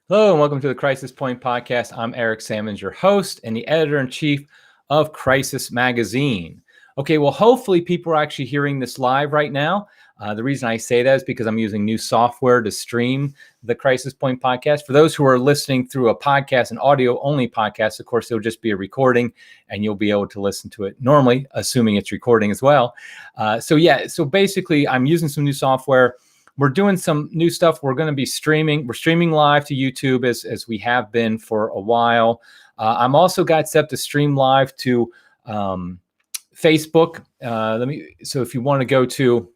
Hello, and welcome to the Crisis Point Podcast. I'm Eric Sammons, your host and the editor-in-chief of Crisis Magazine. Okay, well, hopefully people are actually hearing this live right now. The reason I say that is because I'm using new software to stream the Crisis Point Podcast. For those who are listening through a podcast, an audio-only podcast, of course, it'll just be a recording, and you'll be able to listen to it normally, assuming it's recording as well. So basically, I'm using some new software. We're doing some new stuff. We're going to be streaming. We're streaming live to YouTube as we have been for a while. I'm also got set to stream live to Facebook. So if you want to go to,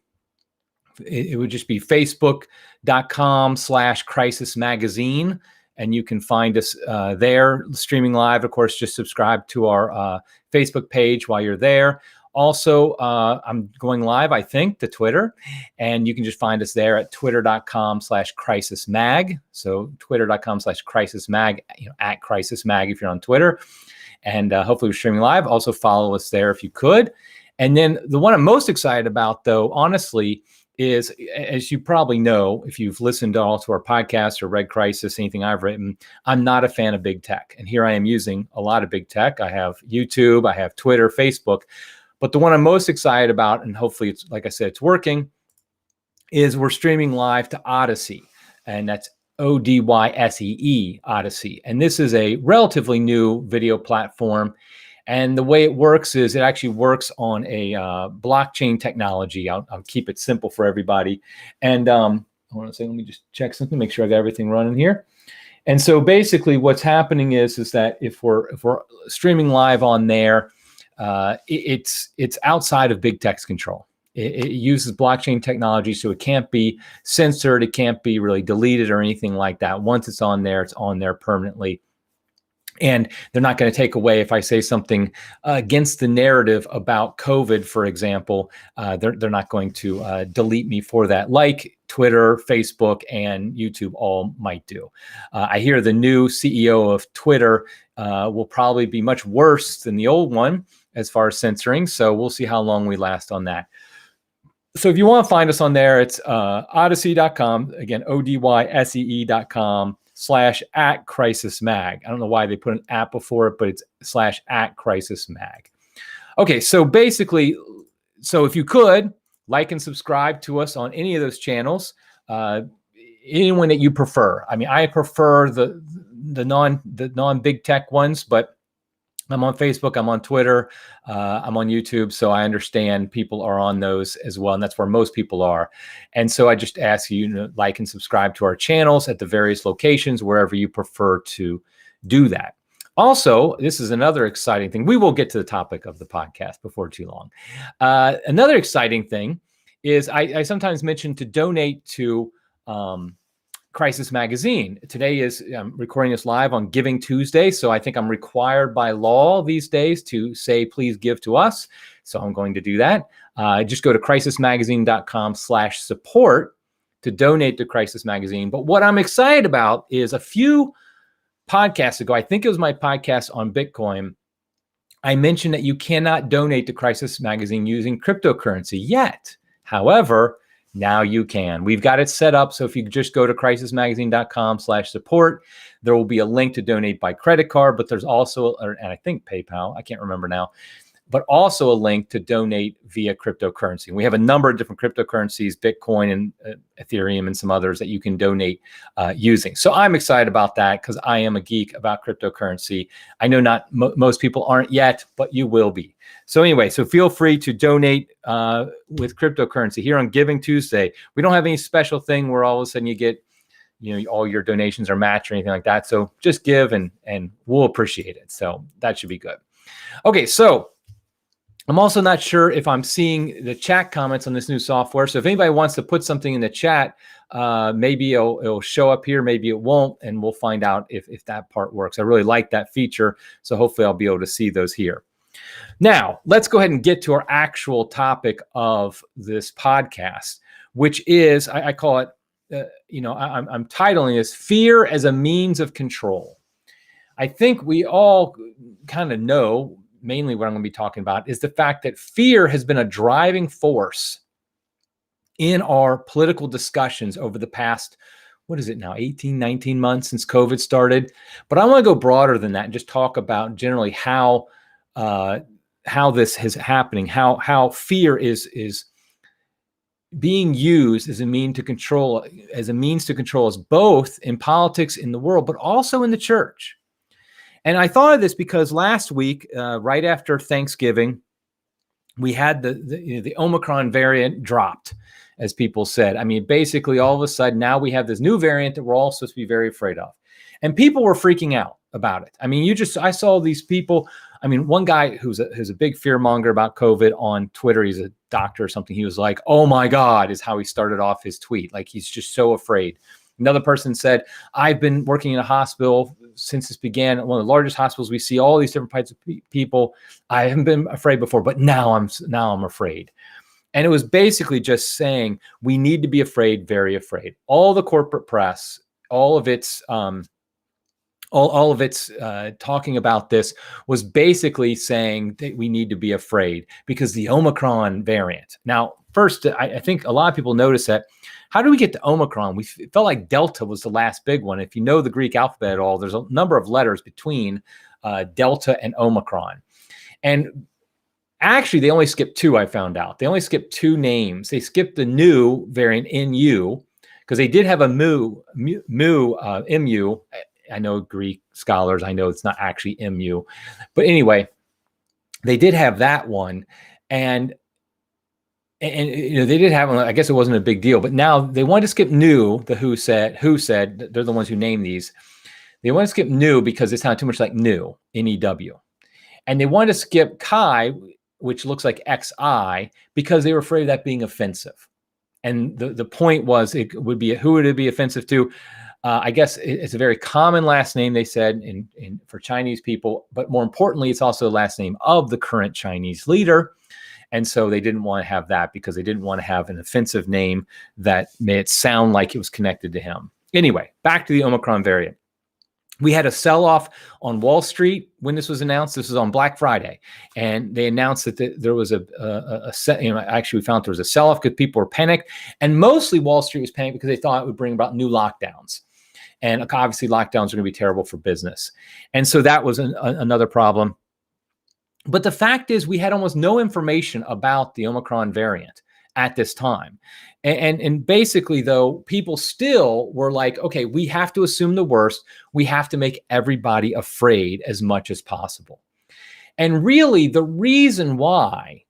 it would just be facebook.com/crisis magazine. And you can find us there streaming live. Of course, just subscribe to our Facebook page while you're there. Also, I'm going live, I think, to Twitter, and you can just find us there at twitter.com/crisismag. So twitter.com/crisismag, at crisismag if you're on Twitter. And hopefully we're streaming live. Also follow us there if you could. And then the one I'm most excited about, though, honestly, is, as you probably know, if you've listened to all to our podcast or read Crisis, anything I've written, I'm not a fan of big tech. And here I am using a lot of big tech. I have YouTube, I have Twitter, Facebook. But the one I'm most excited about, and hopefully it's, like I said, it's working, is we're streaming live to Odyssey. And that's Odyssee, Odyssey. And this is a relatively new video platform. And the way it works is it actually works on a blockchain technology. I'll keep it simple for everybody. And hold on a second, let me just check something, make sure I got everything running here. And so basically what's happening is that if we're streaming live on there, it's outside of big tech's control. It uses blockchain technology, so it can't be censored. It can't be really deleted or anything like that. Once it's on there permanently. And they're not going to take away if I say something against the narrative about COVID, for example. They're not going to delete me for that, like Twitter, Facebook, and YouTube all might do. I hear the new CEO of Twitter will probably be much worse than the old one as far as censoring. So we'll see how long we last on that. So if you want to find us on there, it's odyssey.com, again, odyssey.com/@crisismag. I don't know why they put an app before it, but it's /@crisismag. Okay, so basically, if you could like and subscribe to us on any of those channels, anyone that you prefer. I mean, I prefer the non big tech ones, but I'm on Facebook, I'm on Twitter, I'm on YouTube, so I understand people are on those as well, and that's where most people are. And so I just ask you to like and subscribe to our channels at the various locations, wherever you prefer to do that. Also, this is another exciting thing. We will get to the topic of the podcast before too long. Another exciting thing is I sometimes mention to donate to Crisis Magazine. Today I'm recording this live on Giving Tuesday, so I think I'm required by law these days to say, please give to us. So I'm going to do that. Just go to crisismagazine.com/support to donate to Crisis Magazine. But what I'm excited about is a few podcasts ago, I think it was my podcast on Bitcoin, I mentioned that you cannot donate to Crisis Magazine using cryptocurrency yet. However, now you can. We've got it set up. So if you just go to crisismagazine.com/support, there will be a link to donate by credit card, but there's also, and I think PayPal, I can't remember now, but also a link to donate via cryptocurrency. We have a number of different cryptocurrencies, Bitcoin and Ethereum and some others that you can donate using. So I'm excited about that because I am a geek about cryptocurrency. I know not most people aren't yet, but you will be. So anyway, so feel free to donate with cryptocurrency here on Giving Tuesday. We don't have any special thing where all of a sudden you get, all your donations are matched or anything like that. So just give and we'll appreciate it. So that should be good. Okay, so I'm also not sure if I'm seeing the chat comments on this new software. So if anybody wants to put something in the chat, maybe it'll show up here, maybe it won't, and we'll find out if that part works. I really like that feature, so hopefully I'll be able to see those here. Now, let's go ahead and get to our actual topic of this podcast, which is, I call it, I'm titling this Fear as a Means of Control. I think we all kind of know mainly what I'm going to be talking about is the fact that fear has been a driving force in our political discussions over the past, what is it now, 18, 19 months since COVID started. But I want to go broader than that and just talk about generally how this is happening, how fear is being used as a means to control us both in politics in the world, but also in the church. And I thought of this because last week, right after Thanksgiving, we had the Omicron variant dropped, as people said. I mean, basically, all of a sudden, now we have this new variant that we're all supposed to be very afraid of. And people were freaking out about it. I mean, I saw these people. I mean, one guy who's a big fear monger about COVID on Twitter, he's a doctor or something. He was like, "Oh my God," is how he started off his tweet. Like, he's just so afraid. Another person said, "I've been working in a hospital since this began, one of the largest hospitals. We see all these different types of people. I haven't been afraid before, but now I'm afraid." And it was basically just saying we need to be afraid, very afraid. All the corporate press, all of its talking about this was basically saying that we need to be afraid because the Omicron variant. Now, first, I think a lot of people notice that. How do we get to Omicron? We felt like Delta was the last big one. If you know the Greek alphabet at all, there's a number of letters between Delta and Omicron. And actually, they only skipped two, I found out. They only skipped two names. They skipped the new variant, NU, because they did have a MU. I know Greek scholars, I know it's not actually MU. But anyway, they did have that one. And they did have one. I guess it wasn't a big deal. But now they wanted to skip new, the WHO said, they're the ones who named these. They want to skip new because it sounded too much like new, N-E-W. And they wanted to skip Chi, which looks like XI, because they were afraid of that being offensive. And the point was, who would it be offensive to? I guess it's a very common last name, they said, for Chinese people. But more importantly, it's also the last name of the current Chinese leader. And so they didn't want to have that because they didn't want to have an offensive name that made it sound like it was connected to him. Anyway, back to the Omicron variant. We had a sell-off on Wall Street when this was announced. This was on Black Friday, and they announced that there was actually we found there was a sell-off because people were panicked, and mostly Wall Street was panicked because they thought it would bring about new lockdowns, and obviously lockdowns are going to be terrible for business, and so that was another problem. But the fact is, we had almost no information about the Omicron variant at this time. And basically, though, people still were like, okay, we have to assume the worst. We have to make everybody afraid as much as possible. And really, the reason why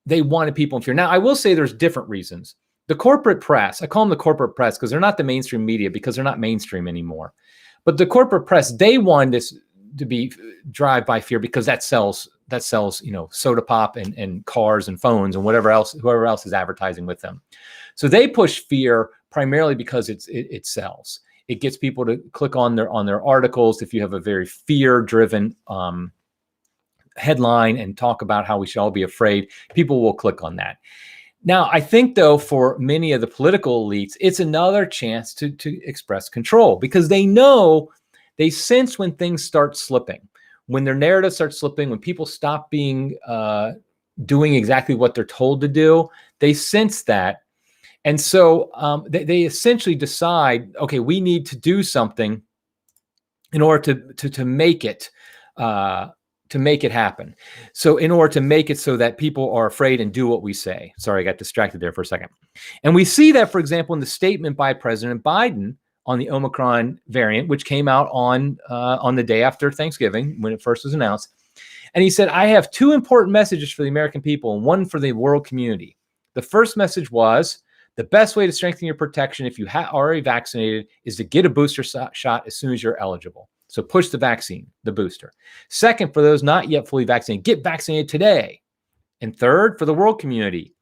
they wanted people in fear. Now, I will say there's different reasons. The corporate press, I call them the corporate press because they're not the mainstream media because they're not mainstream anymore. But the corporate press, they wanted this to be driven by fear because that sells, soda pop and cars and phones and whoever else is advertising with them. So they push fear primarily because it sells. It gets people to click on their articles. If you have a very fear-driven headline and talk about how we should all be afraid, people will click on that. Now, I think, though, for many of the political elites, it's another chance to express control because they sense when things start slipping, when their narrative starts slipping, when people stop doing exactly what they're told to do, they sense that. And so they essentially decide, okay, we need to do something in order to make it happen. So in order to make it so that people are afraid and do what we say. Sorry, I got distracted there for a second. And we see that, for example, in the statement by President Biden on the Omicron variant, which came out on the day after Thanksgiving when it first was announced. And he said, I have two important messages for the American people and one for the world community. The first message was, the best way to strengthen your protection if you are already vaccinated is to get a booster shot as soon as you're eligible. So push the vaccine, the booster. Second, for those not yet fully vaccinated, get vaccinated today. And third, for the world community,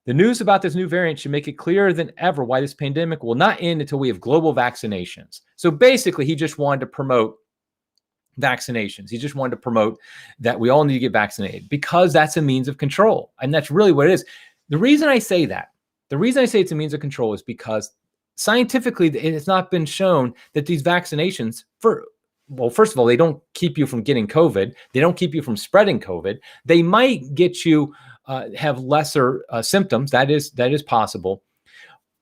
the news about this new variant should make it clearer than ever why this pandemic will not end until we have global vaccinations. So basically, he just wanted to promote vaccinations. He just wanted to promote that we all need to get vaccinated because that's a means of control. And that's really what it is. The reason I say it's a means of control is because scientifically, it has not been shown that these vaccinations, first of all, they don't keep you from getting COVID. They don't keep you from spreading COVID. They might get you have lesser symptoms. That is possible.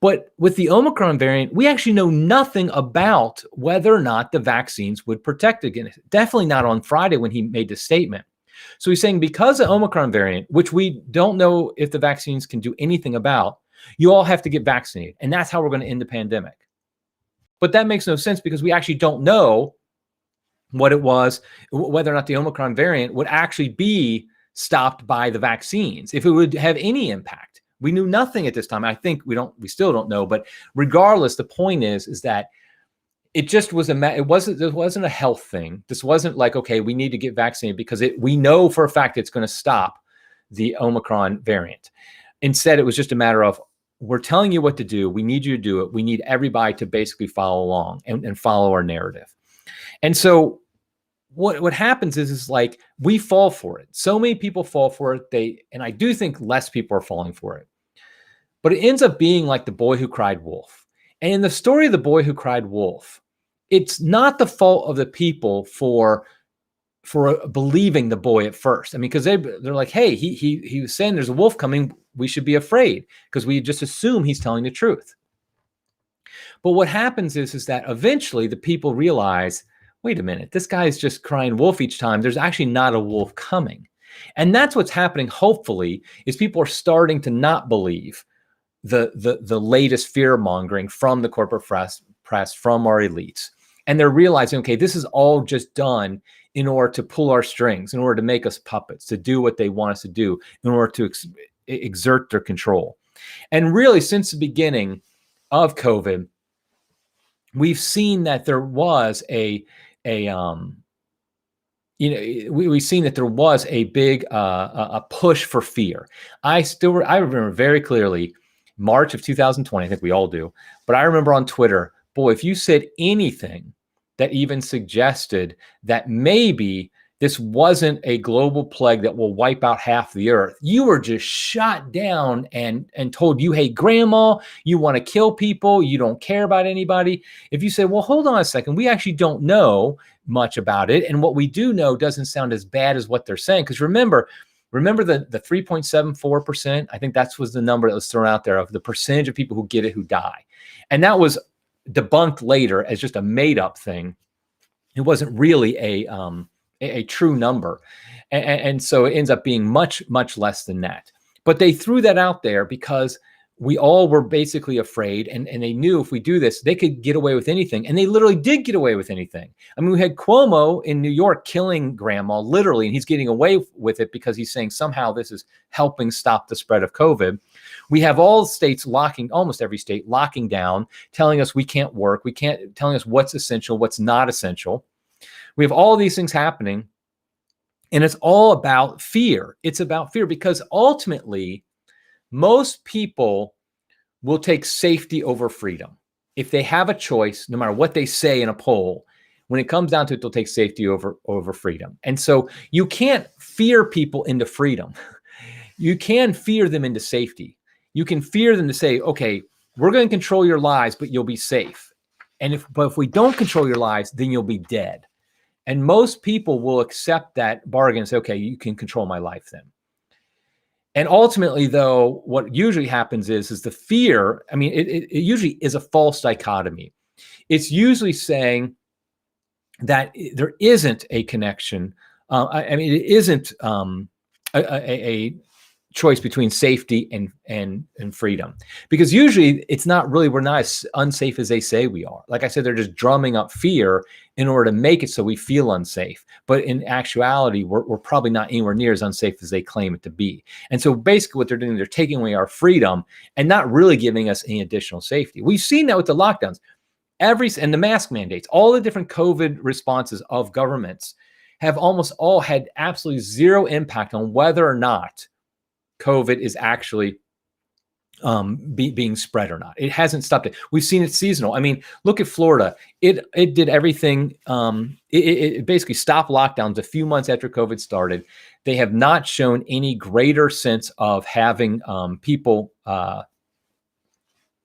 But with the Omicron variant, we actually know nothing about whether or not the vaccines would protect against it. Definitely not on Friday when he made the statement. So he's saying because of Omicron variant, which we don't know if the vaccines can do anything about, you all have to get vaccinated. And that's how we're going to end the pandemic. But that makes no sense because we actually don't know what it was, whether or not the Omicron variant would actually be stopped by the vaccines, if it would have any impact. We knew nothing at this time. I think we still don't know, but regardless, the point is that it just was it wasn't a health thing. This wasn't like, okay, we need to get vaccinated because we know for a fact it's going to stop the Omicron variant. Instead, it was just a matter of, we're telling you what to do. We need you to do it. We need everybody to basically follow along and follow our narrative. And so what happens is like we fall for it. So many people fall for it. And I do think less people are falling for it. But it ends up being like the boy who cried wolf. And in the story of the boy who cried wolf, it's not the fault of the people for believing the boy at first. I mean, because they're like, hey, he was saying there's a wolf coming. We should be afraid because we just assume he's telling the truth. But what happens is that eventually the people realize, wait a minute, this guy's just crying wolf each time. There's actually not a wolf coming. And that's what's happening, hopefully, is people are starting to not believe the latest fear mongering from the corporate press, from our elites. And they're realizing, okay, this is all just done in order to pull our strings, in order to make us puppets, to do what they want us to do, in order to exert their control. And really, since the beginning of COVID, we've seen that there was we've seen that there was a big a push for fear. I remember very clearly March of 2020. I think we all do. But I remember on Twitter, boy, if you said anything that even suggested that maybe this wasn't a global plague that will wipe out half the earth, you were just shot down and told you hate grandma, you want to kill people, you don't care about anybody. If you say, well, hold on a second, we actually don't know much about it, and what we do know doesn't sound as bad as what they're saying. Because remember the 3.74%, I think that was the number that was thrown out there of the percentage of people who get it who die. And that was debunked later as just a made-up thing. It wasn't really a true number. And so it ends up being much, much less than that. But they threw that out there because we all were basically afraid, and they knew if we do this, they could get away with anything. And they literally did get away with anything. I mean, we had Cuomo in New York killing grandma, literally, and he's getting away with it because he's saying somehow this is helping stop the spread of COVID. We have all states almost every state locking down, telling us we can't work, telling us what's essential, what's not essential. We have all these things happening, and it's all about fear. It's about fear because ultimately, most people will take safety over freedom. If they have a choice, no matter what they say in a poll, when it comes down to it, they'll take safety over freedom. And so you can't fear people into freedom. You can fear them into safety. You can fear them to say, okay, we're going to control your lives, but you'll be safe. But if we don't control your lives, then you'll be dead. And most people will accept that bargain and say, okay, you can control my life then. And ultimately, though, what usually happens is the fear, I mean, it usually is a false dichotomy. It's usually saying that there isn't a connection. It isn't a choice between safety and freedom, because usually it's not really, we're not as unsafe as they say we are. Like I said, they're just drumming up fear in order to make it so we feel unsafe. But in actuality, we're probably not anywhere near as unsafe as they claim it to be. And so basically what they're doing, they're taking away our freedom and not really giving us any additional safety. We've seen that with the lockdowns, and the mask mandates, all the different COVID responses of governments have almost all had absolutely zero impact on whether or not COVID is actually being spread or not. It hasn't stopped it. We've seen it seasonal. I mean, look at Florida. It did everything. It basically stopped lockdowns a few months after COVID started. They have not shown any greater sense of having people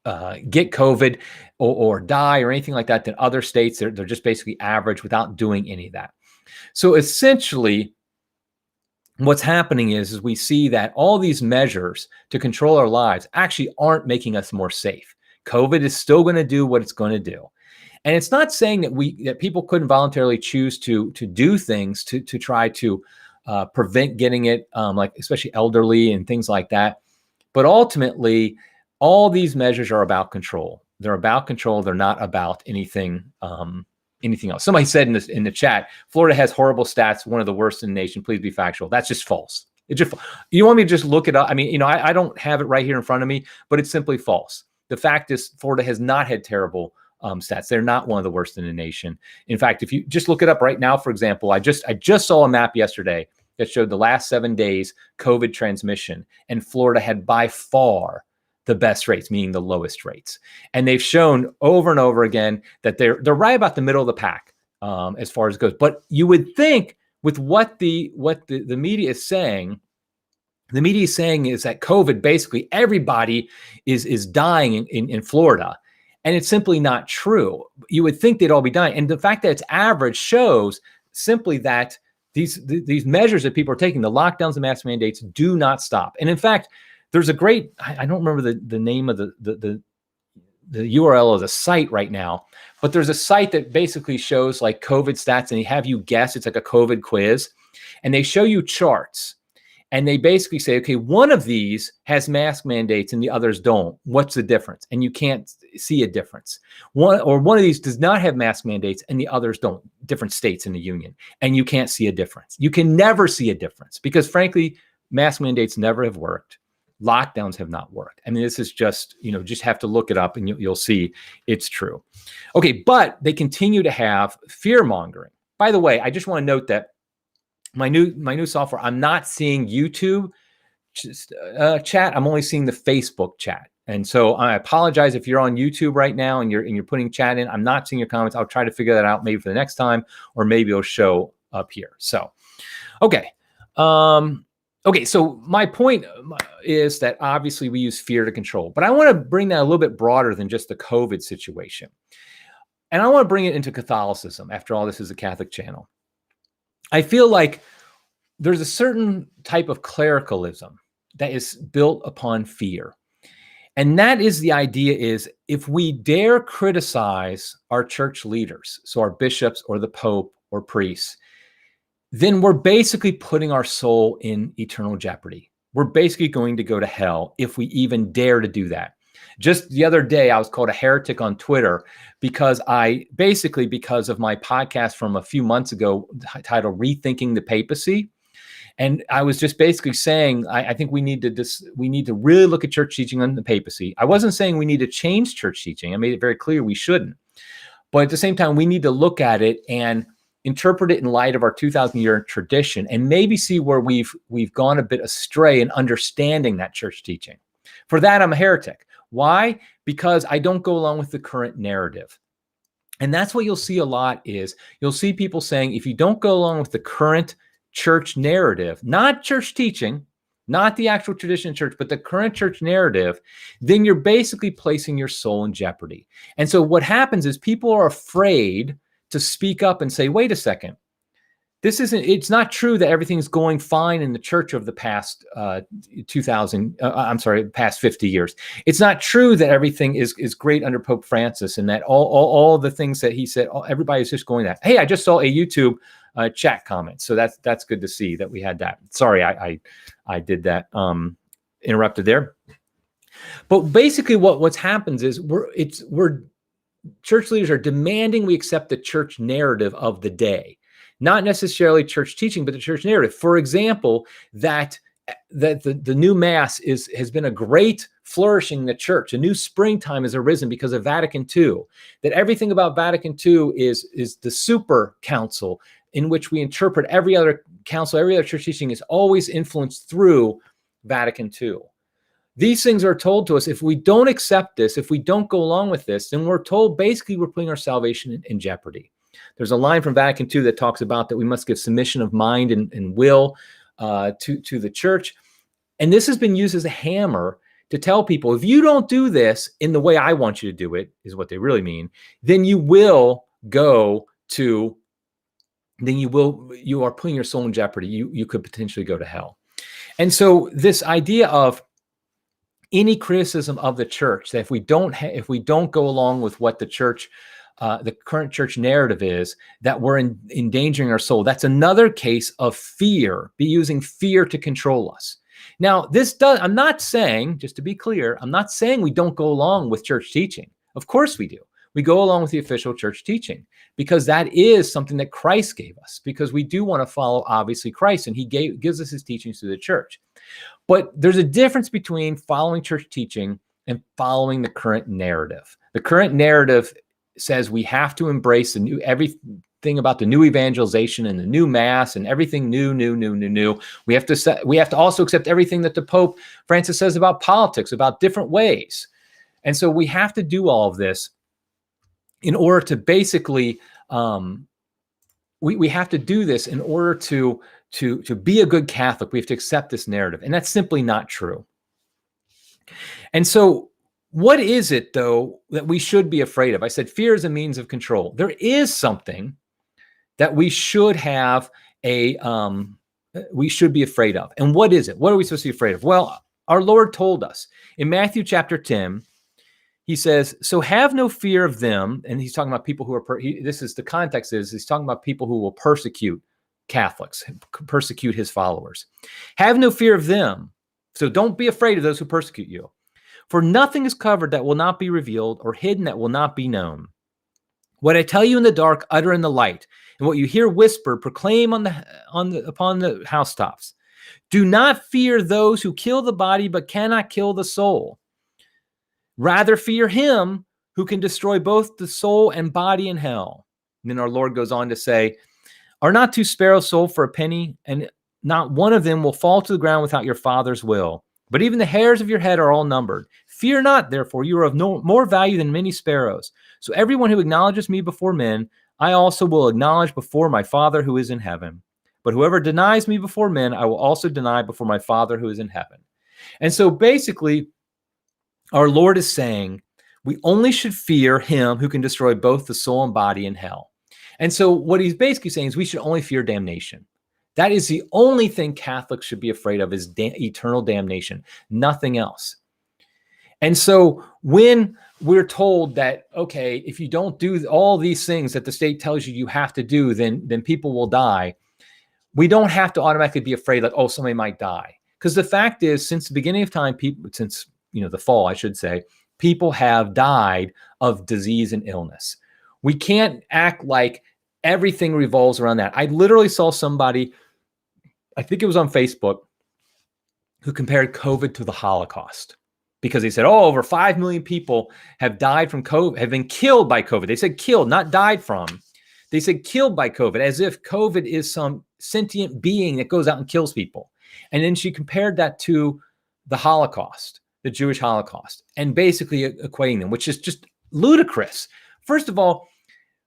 get COVID or die or anything like that than other states. They're just basically average without doing any of that. So essentially, what's happening is we see that all these measures to control our lives actually aren't making us more safe. COVID is still going to do what it's going to do. And it's not saying that people couldn't voluntarily choose to do things to try to prevent getting it, like especially elderly and things like that. But ultimately, all these measures are about control. They're about control. They're not about anything else. Somebody said in the chat, Florida has horrible stats, one of the worst in the nation. Please be factual. That's just false. You want me to just look it up? I mean, I don't have it right here in front of me, but it's simply false. The fact is, Florida has not had terrible stats. They're not one of the worst in the nation. In fact, if you just look it up right now, for example, I just saw a map yesterday that showed the last 7 days COVID transmission, and Florida had by far the best rates, meaning the lowest rates. And they've shown over and over again that they're right about the middle of the pack as far as it goes. But you would think with what the media is saying, the media is saying is that COVID, basically everybody is dying in Florida. And it's simply not true. You would think they'd all be dying. And the fact that it's average shows simply that these measures that people are taking, the lockdowns and mask mandates, do not stop. And in fact, there's a great, I don't remember the name of the URL of the site right now, but there's a site that basically shows like COVID stats, and they have you guess. It's like a COVID quiz, and they show you charts. And they basically say, okay, one of these has mask mandates and the others don't. What's the difference? And you can't see a difference. One of these does not have mask mandates and the others don't. Different states in the union. And you can't see a difference. You can never see a difference because, frankly, mask mandates never have worked. Lockdowns have not worked. I mean, this is just, just have to look it up and you'll see it's true. Okay, but they continue to have fear mongering. By the way, I just want to note that my new software, I'm not seeing YouTube chat. I'm only seeing the Facebook chat. And so I apologize if you're on YouTube right now and you're putting chat in. I'm not seeing your comments. I'll try to figure that out maybe for the next time, or maybe it'll show up here. So, okay. Okay, so my point is that obviously we use fear to control, but I want to bring that a little bit broader than just the COVID situation. And I want to bring it into Catholicism. After all, this is a Catholic channel. I feel like there's a certain type of clericalism that is built upon fear. And that is the idea is if we dare criticize our church leaders, so our bishops or the Pope or priests, then we're basically putting our soul in eternal jeopardy. We're basically going to go to hell if we even dare to do that. Just the other day, I was called a heretic on Twitter because of my podcast from a few months ago titled Rethinking the Papacy. And I was just basically saying, I think we need to really look at church teaching on the papacy. I wasn't saying we need to change church teaching. I made it very clear we shouldn't. But at the same time, we need to look at it and interpret it in light of our 2,000-year tradition and maybe see where we've gone a bit astray in understanding that church teaching. For that, I'm a heretic. Why? Because I don't go along with the current narrative. And that's what you'll see a lot is you'll see people saying, if you don't go along with the current church narrative, not church teaching, not the actual tradition of church, but the current church narrative, then you're basically placing your soul in jeopardy. And so what happens is people are afraid to speak up and say, wait a second, it's not true that everything's going fine in the church of the past past 50 years. It's not true that everything is great under Pope Francis and that all the things that he said, everybody's just going that. Hey, I just saw a YouTube chat comment. So that's good to see that we had that. Sorry, I did that, interrupted there. But basically what's happens is we're church leaders are demanding we accept the church narrative of the day. Not necessarily church teaching, but the church narrative. For example, that the new mass has been a great flourishing in the church. A new springtime has arisen because of Vatican II. That everything about Vatican II is the super council in which we interpret every other council, every other church teaching is always influenced through Vatican II. These things are told to us. If we don't accept this, if we don't go along with this, then we're told basically we're putting our salvation in jeopardy. There's a line from Vatican II that talks about that we must give submission of mind and will to the church. And this has been used as a hammer to tell people, if you don't do this in the way I want you to do it, is what they really mean, then you are putting your soul in jeopardy. You could potentially go to hell. And so this idea of any criticism of the church, that if we don't go along with what the church, the current church narrative is, that we're endangering our soul. That's another case of fear, be using fear to control us. Now, I'm not saying, just to be clear, I'm not saying we don't go along with church teaching. Of course we do. We go along with the official church teaching because that is something that Christ gave us, because we do want to follow, obviously, Christ, and he gives us his teachings through the church. But there's a difference between following church teaching and following the current narrative. The current narrative says we have to embrace everything about the new evangelization and the new mass and everything new. We have to also accept everything that the Pope Francis says about politics, about different ways. And so we have to do all of this in order to basically, we have to do this in order to be a good Catholic. We have to accept this narrative, and that's simply not true. And so what is it, though, that we should be afraid of? I said fear is a means of control. There is something that we should have we should be afraid of. And what is it? What are we supposed to be afraid of? Well, our Lord told us in Matthew chapter 10, he says, so have no fear of them. And he's talking about people who are, this is the context is, he's talking about people who will persecute Catholics, persecute his followers. Have no fear of them. So don't be afraid of those who persecute you. For nothing is covered that will not be revealed, or hidden that will not be known. What I tell you in the dark, utter in the light, and what you hear whispered, proclaim upon the housetops. Do not fear those who kill the body, but cannot kill the soul. Rather fear him who can destroy both the soul and body in hell. And then our Lord goes on to say, are not 2 sparrows sold for a penny, and not one of them will fall to the ground without your Father's will? But even the hairs of your head are all numbered. Fear not, therefore, you are of no more value than many sparrows. So everyone who acknowledges me before men, I also will acknowledge before my Father who is in heaven. But whoever denies me before men, I will also deny before my Father who is in heaven. And so basically, our Lord is saying we only should fear him who can destroy both the soul and body in hell. And so what he's basically saying is we should only fear damnation. That is the only thing Catholics should be afraid of, is eternal damnation, nothing else. And so when we're told that, okay, if you don't do all these things that the state tells you have to do, then people will die, we don't have to automatically be afraid that, oh, somebody might die. Because the fact is, since the beginning of time, since the fall, I should say, people have died of disease and illness. We can't act like everything revolves around that. I literally saw somebody, I think it was on Facebook, who compared COVID to the Holocaust, because they said, oh, over 5 million people have died from COVID, have been killed by COVID. They said killed, not died from. They said killed by COVID, as if COVID is some sentient being that goes out and kills people. And then she compared that to the Holocaust, the Jewish Holocaust, and basically equating them, which is just ludicrous. First of all,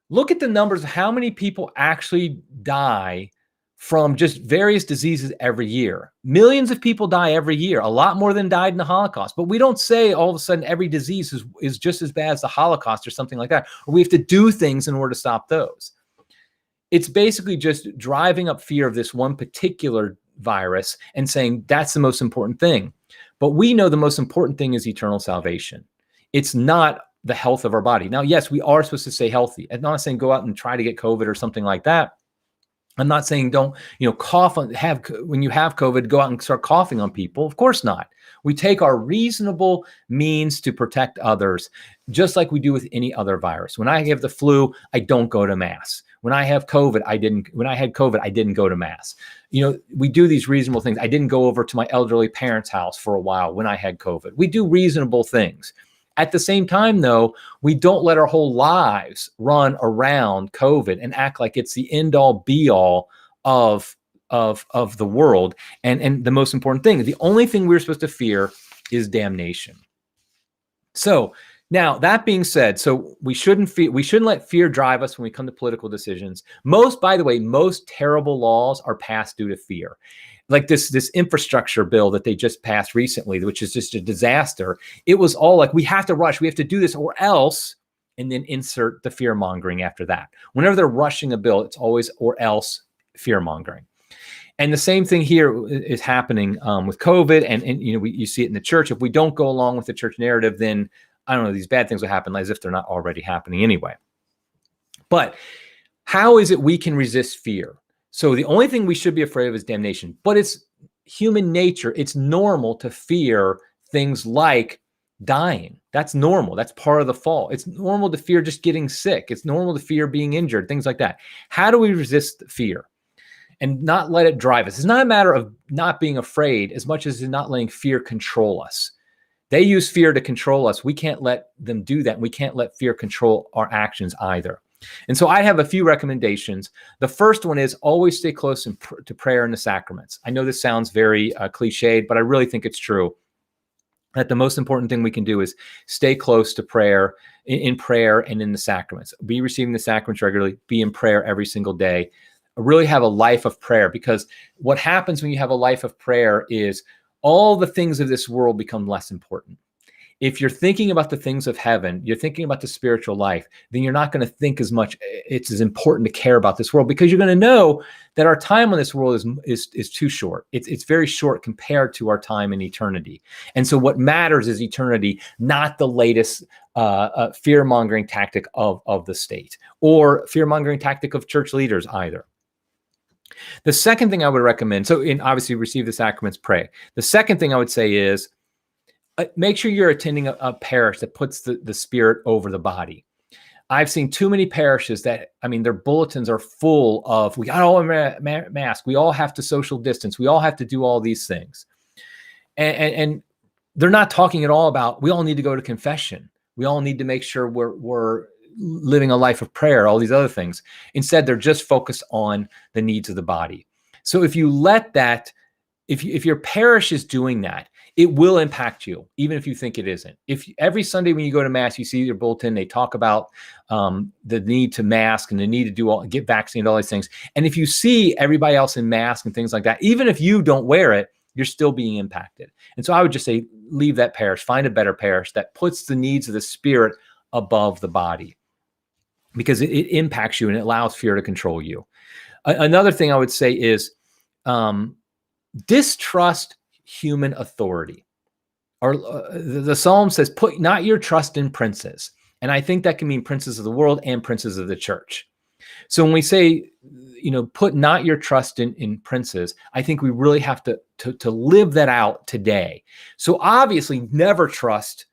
look at the numbers of how many people actually die from just various diseases every year. Millions of people die every year, a lot more than died in the Holocaust. But we don't say all of a sudden every disease is just as bad as the Holocaust or something like that, or we have to do things in order to stop those. It's basically just driving up fear of this one particular virus and saying that's the most important thing. But we know the most important thing is eternal salvation. It's not the health of our body. Now, yes, we are supposed to stay healthy. I'm not saying go out and try to get COVID or something like that. I'm not saying don't, cough when you have COVID, go out and start coughing on people. Of course not. We take our reasonable means to protect others, just like we do with any other virus. When I have the flu, I don't go to mass. When I have COVID, when I had COVID, I didn't go to mass. We do these reasonable things. I didn't go over to my elderly parents' house for a while when I had COVID. We do reasonable things. At the same time, though, we don't let our whole lives run around COVID and act like it's the end-all, be-all of the world. And the most important thing, the only thing we're supposed to fear is damnation. So now, that being said, so we shouldn't let fear drive us when we come to political decisions. By the way, most terrible laws are passed due to fear. Like this infrastructure bill that they just passed recently, which is just a disaster. It was all like, we have to rush, we have to do this or else, and then insert the fear mongering after that. Whenever they're rushing a bill, it's always or else fear mongering. And the same thing here is happening with COVID, and you see it in the church. If we don't go along with the church narrative, then I don't know, these bad things will happen as if they're not already happening anyway. But how is it we can resist fear? So the only thing we should be afraid of is damnation, but it's human nature. It's normal to fear things like dying. That's normal. That's part of the fall. It's normal to fear just getting sick. It's normal to fear being injured, things like that. How do we resist fear and not let it drive us? It's not a matter of not being afraid as much as not letting fear control us. They use fear to control us. We can't let them do that. We can't let fear control our actions either. And so I have a few recommendations. The first one is always stay close to prayer and the sacraments. I know this sounds very cliched, but I really think it's true. That the most important thing we can do is stay close to prayer, in prayer and in the sacraments. Be receiving the sacraments regularly, be in prayer every single day. Really have a life of prayer, because what happens when you have a life of prayer is all the things of this world become less important. If you're thinking about the things of heaven, you're thinking about the spiritual life, then you're not going to think as much. It's as important to care about this world, because you're going to know that our time on this world is too short. It's very short compared to our time in eternity. And so what matters is eternity, not the latest fear-mongering tactic of the state or fear-mongering tactic of church leaders either. The second thing I would recommend, so obviously receive the sacraments, pray. The second thing I would say is, make sure you're attending a parish that puts the spirit over the body. I've seen too many parishes that, their bulletins are full of, we got all a mask, we all have to social distance, we all have to do all these things. And they're not talking at all about, we all need to go to confession. We all need to make sure we're living a life of prayer, all these other things. Instead, they're just focused on the needs of the body. So if you let that, if your parish is doing that, it will impact you, even if you think it isn't. If every Sunday when you go to mass, you see your bulletin, they talk about the need to mask and the need to get vaccinated, all these things. And if you see everybody else in mask and things like that, even if you don't wear it, you're still being impacted. And so I would just say, leave that parish, find a better parish that puts the needs of the spirit above the body, because it impacts you and it allows fear to control you. Another thing I would say is distrust human authority. Or the Psalm says, put not your trust in princes. And I think that can mean princes of the world and princes of the church. So when we say, put not your trust in princes, I think we really have to live that out today. So obviously never trust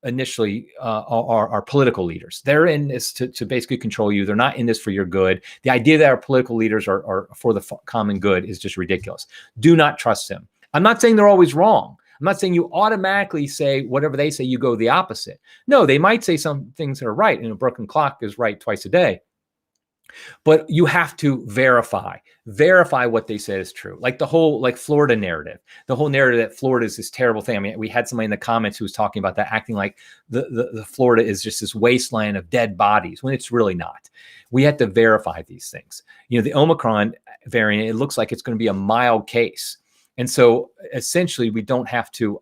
initially our political leaders. They're in this to basically control you. They're not in this for your good. The idea that our political leaders are for the common good is just ridiculous. Do not trust them. I'm not saying they're always wrong. I'm not saying you automatically say whatever they say, you go the opposite. No, they might say some things that are right, and a broken clock is right twice a day. But you have to verify what they say is true. Like the whole Florida narrative, the whole narrative that Florida is this terrible thing. We had somebody in the comments who was talking about that, acting like the Florida is just this wasteland of dead bodies, when it's really not. We have to verify these things. The Omicron variant, it looks like it's going to be a mild case. And so essentially we don't have to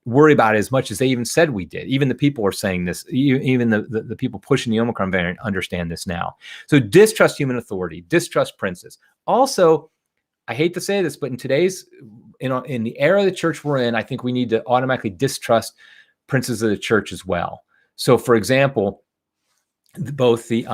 worry about it as much as they even said we did. Even the people are saying this, even the people pushing the Omicron variant understand this now. So distrust human authority, distrust princes. Also, I hate to say this, but in the era of the church we're in, I think we need to automatically distrust princes of the church as well. So for example, both the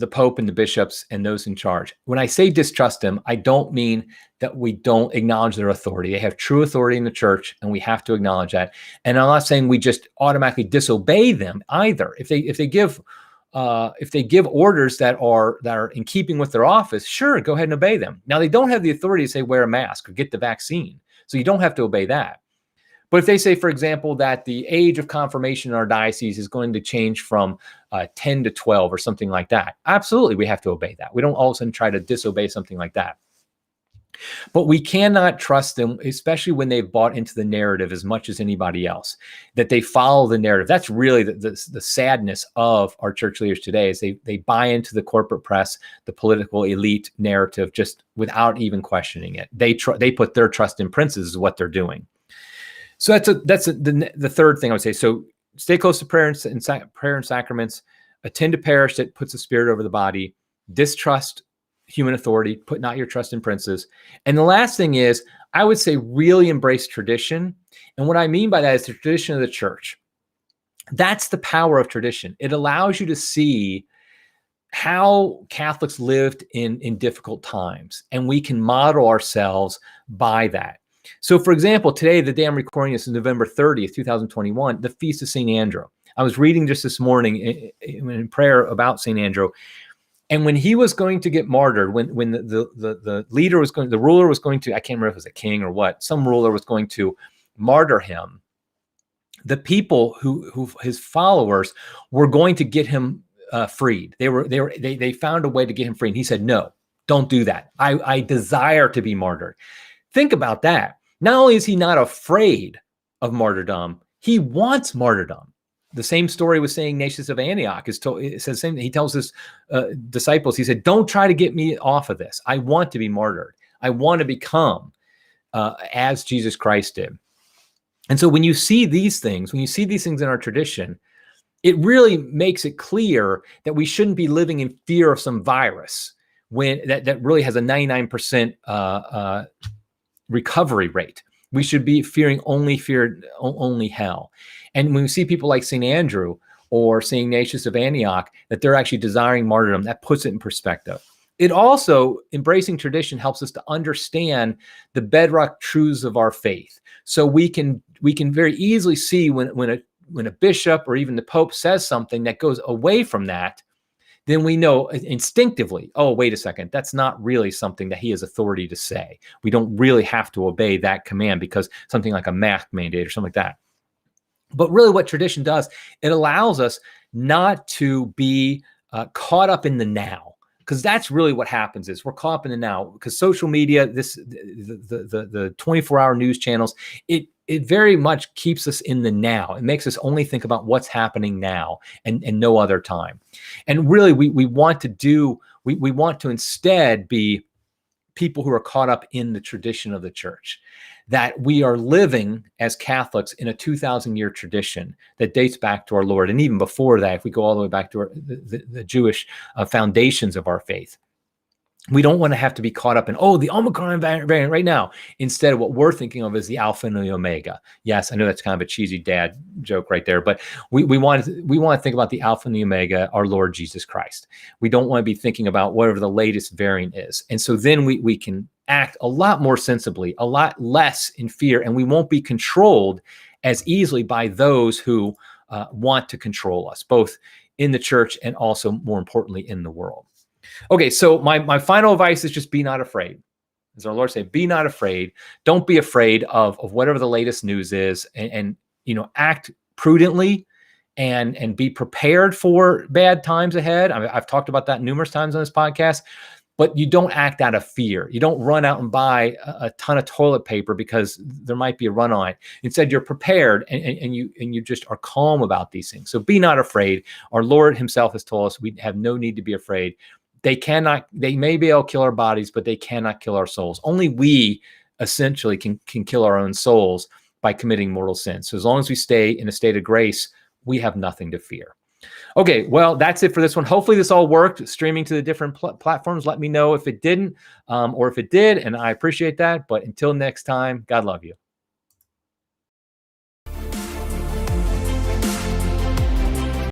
Pope and the bishops and those in charge. When I say distrust them, I don't mean that we don't acknowledge their authority. They have true authority in the church, and we have to acknowledge that. And I'm not saying we just automatically disobey them either. If they give orders that are in keeping with their office, sure, go ahead and obey them. Now, they don't have the authority to say wear a mask or get the vaccine, so you don't have to obey that. But if they say, for example, that the age of confirmation in our diocese is going to change from 10 to 12 or something like that, absolutely, we have to obey that. We don't all of a sudden try to disobey something like that. But we cannot trust them, especially when they've bought into the narrative as much as anybody else, that they follow the narrative. That's really the sadness of our church leaders today, is they buy into the corporate press, the political elite narrative, just without even questioning it. They put their trust in princes is what they're doing. So that's the third thing I would say. So stay close to prayer and sacraments, attend a parish that puts the spirit over the body, distrust human authority, put not your trust in princes. And the last thing is, I would say really embrace tradition. And what I mean by that is the tradition of the church. That's the power of tradition. It allows you to see how Catholics lived in difficult times, and we can model ourselves by that. So, for example, today, the day I'm recording this is November 30th, 2021, the Feast of St. Andrew. I was reading just this morning in prayer about St. Andrew, and when he was going to get martyred, when the leader was going, the ruler was going to, I can't remember if it was a king or what, some ruler was going to martyr him. The people who his followers were going to get him freed. They found a way to get him free. And he said, no, don't do that. I desire to be martyred. Think about that. Not only is he not afraid of martyrdom, he wants martyrdom. The same story with St. Ignatius of Antioch is told. It says the same. He tells his disciples, he said, don't try to get me off of this. I want to be martyred. I want to become as Jesus Christ did. And so when you see these things, in our tradition, it really makes it clear that we shouldn't be living in fear of some virus when that really has a 99% recovery rate. We should be fearing only hell. And when we see people like St. Andrew or St. Ignatius of Antioch, that they're actually desiring martyrdom, that puts it in perspective. It also, embracing tradition, helps us to understand the bedrock truths of our faith. So we can very easily see when a bishop or even the Pope says something that goes away from that, then we know instinctively, oh, wait a second, that's not really something that he has authority to say. We don't really have to obey that command because something like a mask mandate or something like that. But really what tradition does, it allows us not to be caught up in the now, because that's really what happens is we're caught up in the now because social media, the 24-hour news channels, it very much keeps us in the now. It makes us only think about what's happening now and no other time. And really, we want to instead be people who are caught up in the tradition of the church, that we are living as Catholics in a 2,000-year tradition that dates back to our Lord. And even before that, if we go all the way back to the Jewish foundations of our faith. We don't want to have to be caught up in, the Omicron variant right now. Instead, what we're thinking of is the Alpha and the Omega. Yes, I know that's kind of a cheesy dad joke right there, but we want to think about the Alpha and the Omega, our Lord Jesus Christ. We don't want to be thinking about whatever the latest variant is. And so then we can act a lot more sensibly, a lot less in fear, and we won't be controlled as easily by those who want to control us, both in the church and also, more importantly, in the world. Okay, so my final advice is just be not afraid. As our Lord said, be not afraid. Don't be afraid of whatever the latest news is, and act prudently and be prepared for bad times ahead. I've talked about that numerous times on this podcast, but you don't act out of fear. You don't run out and buy a ton of toilet paper because there might be a run on it. Instead, you're prepared and you just are calm about these things. So be not afraid. Our Lord himself has told us we have no need to be afraid. They may be able to kill our bodies, but they cannot kill our souls. Only we essentially can kill our own souls by committing mortal sins. So as long as we stay in a state of grace, we have nothing to fear. Okay, well, that's it for this one. Hopefully this all worked, streaming to the different platforms. Let me know if it didn't or if it did, and I appreciate that. But until next time, God love you.